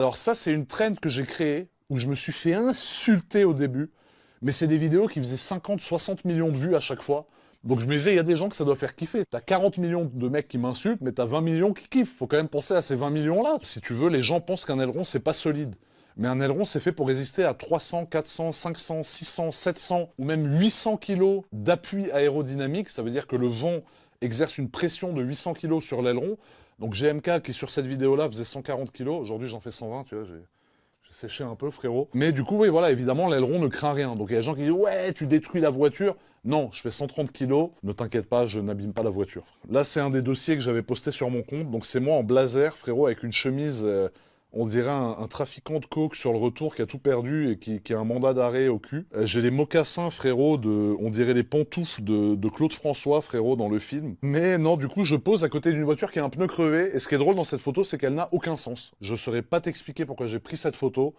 Alors ça, c'est une trend que j'ai créée, où je me suis fait insulter au début, mais c'est des vidéos qui faisaient 50, 60 millions de vues à chaque fois. Donc je me disais, il y a des gens que ça doit faire kiffer. T'as 40 millions de mecs qui m'insultent, mais t'as 20 millions qui kiffent. Faut quand même penser à ces 20 millions-là. Si tu veux, les gens pensent qu'un aileron, c'est pas solide. Mais un aileron, c'est fait pour résister à 300, 400, 500, 600, 700 ou même 800 kilos d'appui aérodynamique. Ça veut dire que le vent exerce une pression de 800 kilos sur l'aileron. Donc GMK, qui sur cette vidéo-là faisait 140 kilos, aujourd'hui j'en fais 120, tu vois, j'ai séché un peu, frérot. Mais du coup, oui, voilà, évidemment, l'aileron ne craint rien. Donc il y a des gens qui disent, ouais, tu détruis la voiture. Non, je fais 130 kilos, ne t'inquiète pas, je n'abîme pas la voiture. Là, c'est un des dossiers que j'avais posté sur mon compte. Donc c'est moi en blazer, frérot, avec une chemise, on dirait un trafiquant de coke sur le retour qui a tout perdu et qui a un mandat d'arrêt au cul. J'ai les mocassins, frérot, on dirait les pantoufles de Claude François, frérot, dans le film. Mais non, du coup, je pose à côté d'une voiture qui a un pneu crevé. Et ce qui est drôle dans cette photo, c'est qu'elle n'a aucun sens. Je saurais pas t'expliquer pourquoi j'ai pris cette photo.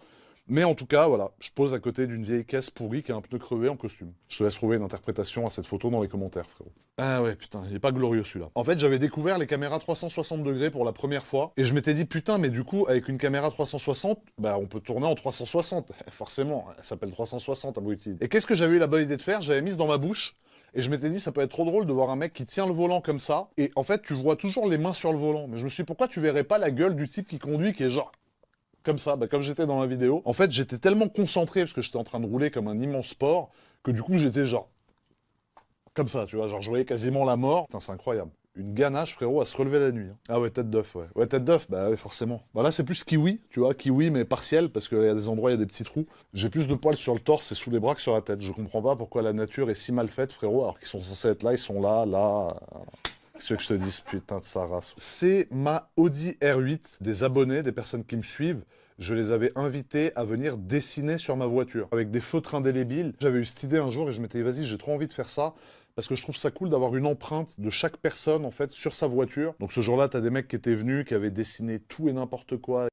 Mais en tout cas, voilà, je pose à côté d'une vieille caisse pourrie qui a un pneu crevé en costume. Je te laisse trouver une interprétation à cette photo dans les commentaires, frérot. Ah ouais, putain, il est pas glorieux celui-là. En fait, j'avais découvert les caméras 360 degrés pour la première fois, et je m'étais dit, putain, mais du coup, avec une caméra 360, bah on peut tourner en 360. Forcément, elle s'appelle 360, abruti. Et qu'est-ce que j'avais eu la bonne idée de faire? J'avais mise dans ma bouche, et je m'étais dit, ça peut être trop drôle de voir un mec qui tient le volant comme ça, et en fait, tu vois toujours les mains sur le volant. Mais je me suis dit, pourquoi tu verrais pas la gueule du type qui conduit, qui est genre comme ça, bah, comme j'étais dans la vidéo. En fait, j'étais tellement concentré parce que j'étais en train de rouler comme un immense sport que du coup, j'étais genre comme ça, tu vois. Genre, je voyais quasiment la mort. Putain, c'est incroyable. Une ganache, frérot, à se relever la nuit, hein. Ah ouais, tête d'œuf, ouais. Ouais, tête d'œuf, bah ouais, forcément. Bah là, c'est plus kiwi, tu vois, kiwi, mais partiel, parce qu'il y a des endroits, il y a des petits trous. J'ai plus de poils sur le torse et sous les bras que sur la tête. Je comprends pas pourquoi la nature est si mal faite, frérot, alors qu'ils sont censés être là, ils sont là, là. Qu'est-ce que je te dise, putain de sa race. C'est ma Audi R8, des abonnés, des personnes qui me suivent. Je les avais invités à venir dessiner sur ma voiture avec des feutres indélébiles. J'avais eu cette idée un jour et je m'étais dit, vas-y, j'ai trop envie de faire ça parce que je trouve ça cool d'avoir une empreinte de chaque personne en fait sur sa voiture. Donc ce jour-là, t'as des mecs qui étaient venus, qui avaient dessiné tout et n'importe quoi.